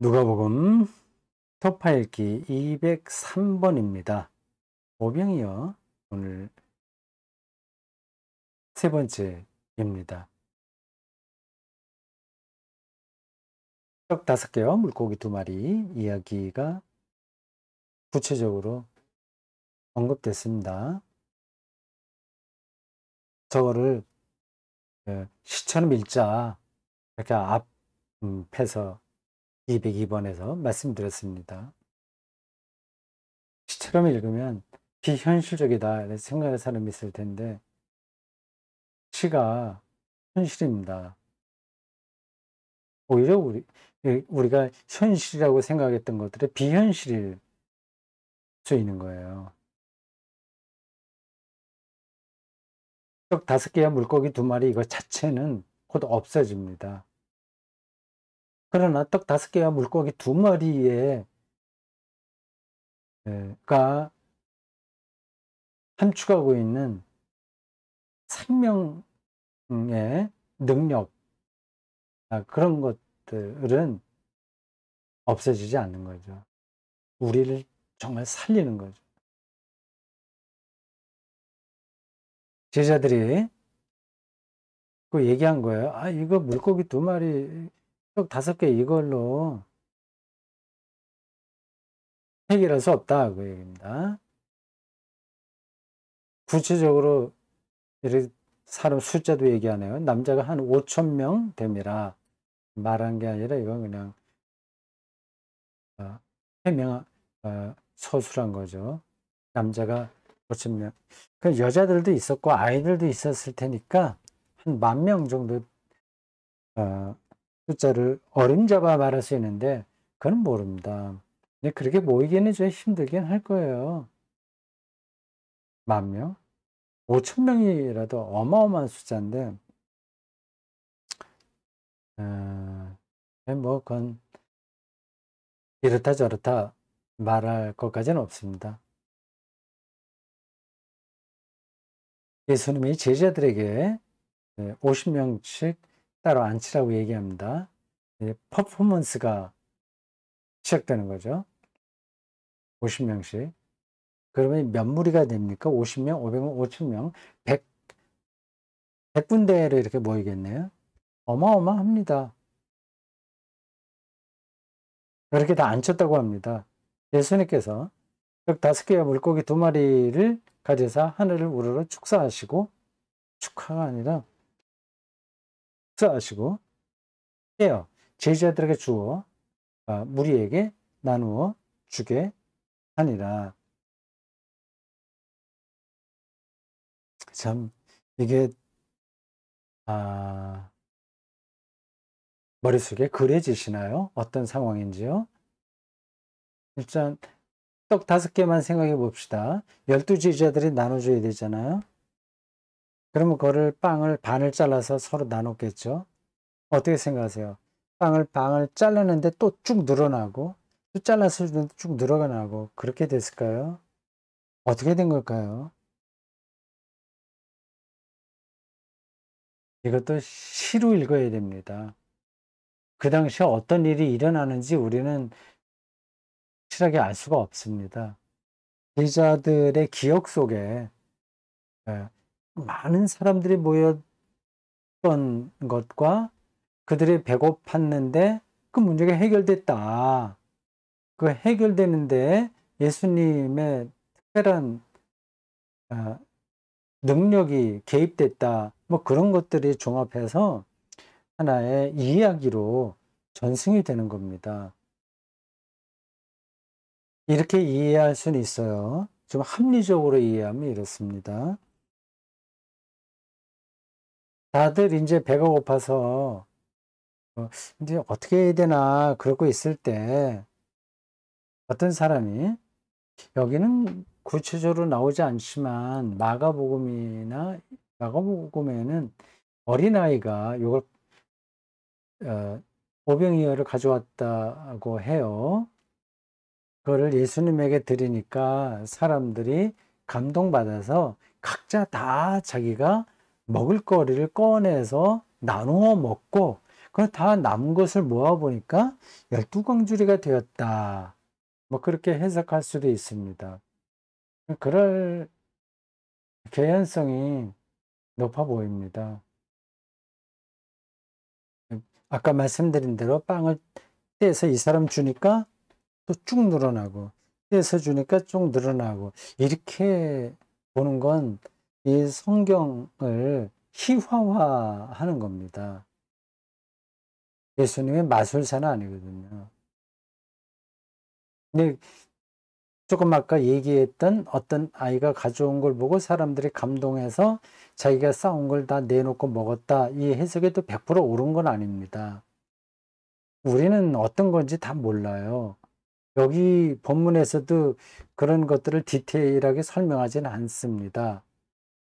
누가복음 토파읽기 203번입니다. 오병이어 오늘 세 번째입니다. 떡 5개와 물고기 2마리 이야기가 구체적으로 언급됐습니다. 저거를 시처럼 읽자 이렇게 앞에서 202번에서 말씀드렸습니다. 시처럼 읽으면 비현실적이다 이렇게 생각하는 사람이 있을 텐데 시가 현실입니다. 오히려 우리가 현실이라고 생각했던 것들이 비현실일 수 있는 거예요. 떡 5개와 물고기 2마리 이거 자체는 곧 없어집니다. 그러나 떡 5개와 물고기 2마리에 가 함축하고 있는 생명의 능력, 그런 것들은 없어지지 않는 거죠. 우리를 정말 살리는 거죠. 제자들이 그 얘기한 거예요. 이거 물고기 2마리, 떡 5개 이걸로 해결할 수 없다. 그 얘기입니다. 구체적으로 이렇게 사람 숫자도 얘기하네요. 남자가 한 5,000명 됩니다. 말한 게 아니라 이건 그냥 해명 서술한 거죠. 남자가 5,000명. 그 여자들도 있었고 아이들도 있었을 테니까 한 10,000명 정도 숫자를 어림잡아 말할 수 있는데 그건 모릅니다. 근데 그렇게 모이기는 좀 힘들긴 할 거예요. 10,000명? 5,000명이라도 어마어마한 숫자인데 뭐 그건 이렇다 저렇다 말할 것까지는 없습니다. 예수님이 제자들에게 50명씩 따로 앉히라고 얘기합니다. 퍼포먼스가 시작되는 거죠. 50명씩. 그러면 몇 무리가 됩니까? 50명, 500명, 5,000명, 100군데를 이렇게 모이겠네요. 어마어마합니다. 그렇게 다 앉혔다고 합니다. 예수님께서 떡 5개와 물고기 2마리를 가져서 하늘을 우러러 축사하시고, 축하가 아니라 축사하시고 해요. 제자들에게 주어 무리에게 나누어 주게 하니라. 참 이게 머릿속에 그려지시나요? 어떤 상황인지요? 일단 떡 5개만 생각해 봅시다. 12제자들이 나눠줘야 되잖아요. 그러면 그거를 빵을 반을 잘라서 서로 나눴겠죠. 어떻게 생각하세요? 빵을 잘랐는데 또 쭉 늘어나고 또 잘랐을 때 쭉 늘어나고 그렇게 됐을까요? 어떻게 된 걸까요? 이것도 시로 읽어야 됩니다. 그 당시에 어떤 일이 일어나는지 우리는 확실하게 알 수가 없습니다. 제자들의 기억 속에 많은 사람들이 모였던 것과 그들이 배고팠는데 그 문제가 해결됐다. 그 해결되는데 예수님의 특별한 능력이 개입됐다. 뭐 그런 것들이 종합해서 하나의 이야기로 전승이 되는 겁니다. 이렇게 이해할 수는 있어요. 좀 합리적으로 이해하면 이렇습니다. 다들 이제 배가 고파서 이제 어떻게 해야 되나 그러고 있을 때 어떤 사람이 여기는 구체적으로 나오지 않지만 마가복음에는 어린아이가 이걸 오병이어를 가져왔다고 해요. 그거를 예수님에게 드리니까 사람들이 감동받아서 각자 다 자기가 먹을 거리를 꺼내서 나누어 먹고 그 다 남은 것을 모아 보니까 12광주리가 되었다. 뭐 그렇게 해석할 수도 있습니다. 그럴 개연성이 높아 보입니다. 아까 말씀드린 대로 빵을 떼서 이 사람 주니까 또 쭉 늘어나고, 떼서 주니까 쭉 늘어나고, 이렇게 보는 건 이 성경을 희화화하는 겁니다. 예수님의 마술사는 아니거든요. 근데 조금 아까 얘기했던 어떤 아이가 가져온 걸 보고 사람들이 감동해서 자기가 싸운 걸 다 내놓고 먹었다. 이 해석에도 100% 옳은 건 아닙니다. 우리는 어떤 건지 다 몰라요. 여기 본문에서도 그런 것들을 디테일하게 설명하지는 않습니다.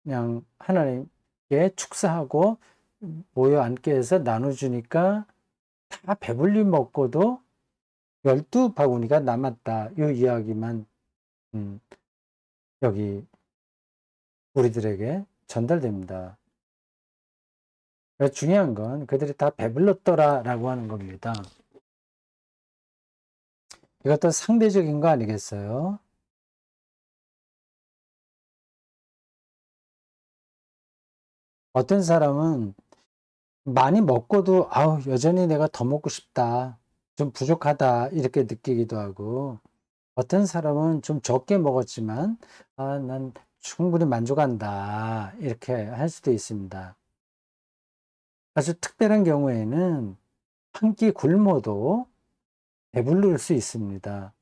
그냥 하나님께 축사하고 모여 앉게 해서 나눠주니까 다 배불리 먹고도 12바구니가 남았다. 이 이야기만 여기 우리들에게 전달됩니다. 중요한 건 그들이 다 배불렀더라라고 하는 겁니다. 이것도 상대적인 거 아니겠어요? 어떤 사람은 많이 먹고도 아우 여전히 내가 더 먹고 싶다. 좀 부족하다. 이렇게 느끼기도 하고 어떤 사람은 좀 적게 먹었지만 난 충분히 만족한다. 이렇게 할 수도 있습니다. 아주 특별한 경우에는 한 끼 굶어도 배부를 수 있습니다.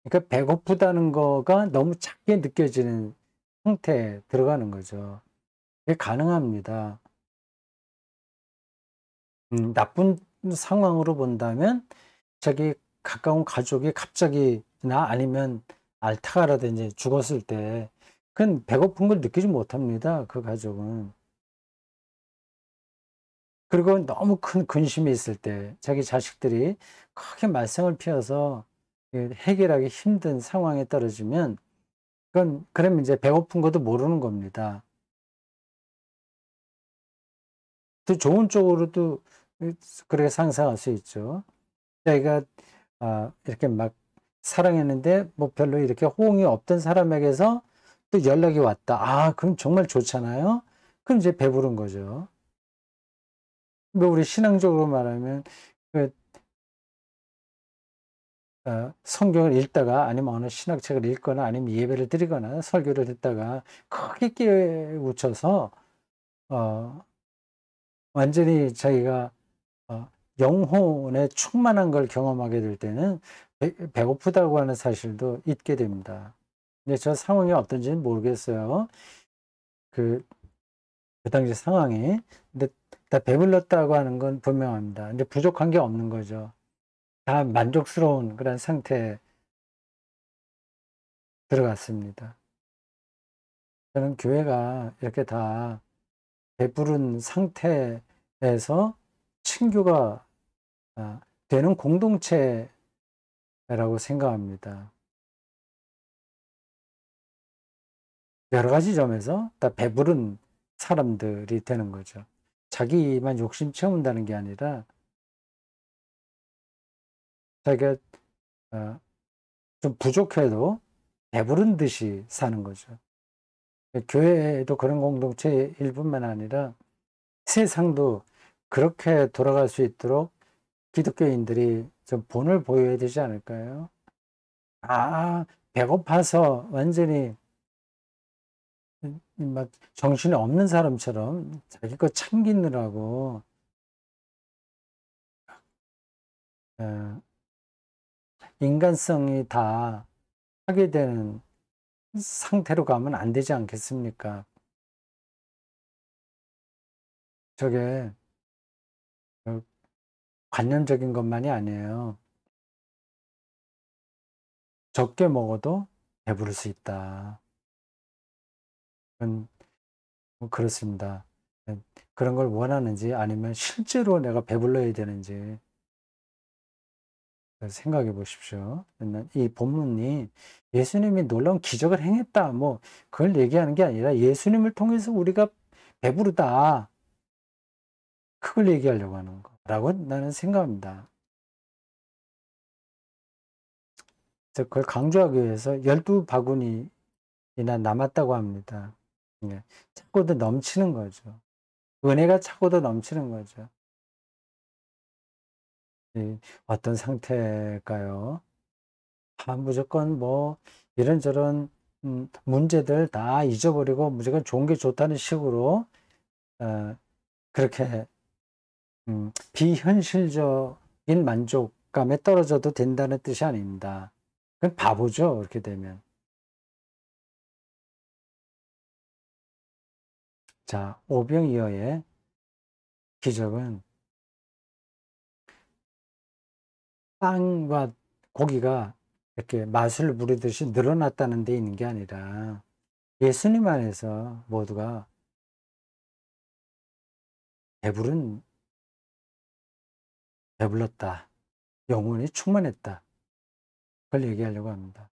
그러니까 배고프다는 거가 너무 작게 느껴지는 상태에 들어가는 거죠. 이게 가능합니다. 나쁜 상황으로 본다면 자기 가까운 가족이 갑자기나 아니면 알타가라든지 죽었을 때 그건 배고픈 걸 느끼지 못합니다. 그 가족은. 그리고 너무 큰 근심이 있을 때 자기 자식들이 크게 말썽을 피워서 해결하기 힘든 상황에 떨어지면 그러면 이제 배고픈 것도 모르는 겁니다. 또 좋은 쪽으로도 그렇게 상상할 수 있죠. 자기가 이렇게 막 사랑했는데 뭐 별로 이렇게 호응이 없던 사람에게서 또 연락이 왔다. 그럼 정말 좋잖아요. 그럼 이제 배부른 거죠. 뭐 우리 신앙적으로 말하면 그 성경을 읽다가 아니면 어느 신학책을 읽거나 아니면 예배를 드리거나 설교를 듣다가 크게 깨우쳐서 어 완전히 자기가 영혼에 충만한 걸 경험하게 될 때는 배고프다고 하는 사실도 잊게 됩니다. 근데 저 상황이 어떤지는 모르겠어요. 그 당시 상황이. 근데 다 배불렀다고 하는 건 분명합니다. 근데 부족한 게 없는 거죠. 다 만족스러운 그런 상태에 들어갔습니다. 저는 교회가 이렇게 다 배부른 상태에서 친교가 되는 공동체라고 생각합니다. 여러 가지 점에서 다 배부른 사람들이 되는 거죠. 자기만 욕심 채운다는 게 아니라 자기가 좀 부족해도 배부른 듯이 사는 거죠. 교회도 그런 공동체일 뿐만 아니라 세상도 그렇게 돌아갈 수 있도록 기독교인들이 좀 본을 보여야 되지 않을까요? 배고파서 완전히 막 정신이 없는 사람처럼 자기 거 챙기느라고 어, 인간성이 다 하게 되는 상태로 가면 안 되지 않겠습니까? 저게 어, 관념적인 것만이 아니에요. 적게 먹어도 배부를 수 있다. 뭐 그렇습니다. 그런 걸 원하는지 아니면 실제로 내가 배불러야 되는지 생각해 보십시오. 이 본문이 예수님이 놀라운 기적을 행했다. 뭐 그걸 얘기하는 게 아니라 예수님을 통해서 우리가 배부르다. 그걸 얘기하려고 하는 거. 라고 나는 생각합니다. 그걸 강조하기 위해서 12바구니이나 남았다고 합니다. 예. 차고도 넘치는 거죠. 은혜가 차고도 넘치는 거죠. 어떤 상태일까요? 무조건 뭐 이런저런 문제들 다 잊어버리고 무조건 좋은 게 좋다는 식으로 그렇게 비현실적인 만족감에 떨어져도 된다는 뜻이 아닙니다. 그건 바보죠, 그렇게 되면. 자, 오병이어의 기적은 빵과 고기가 이렇게 마술 부리듯이 늘어났다는 데 있는 게 아니라 예수님 안에서 모두가 배불렀다. 영혼이 충만했다. 그걸 얘기하려고 합니다.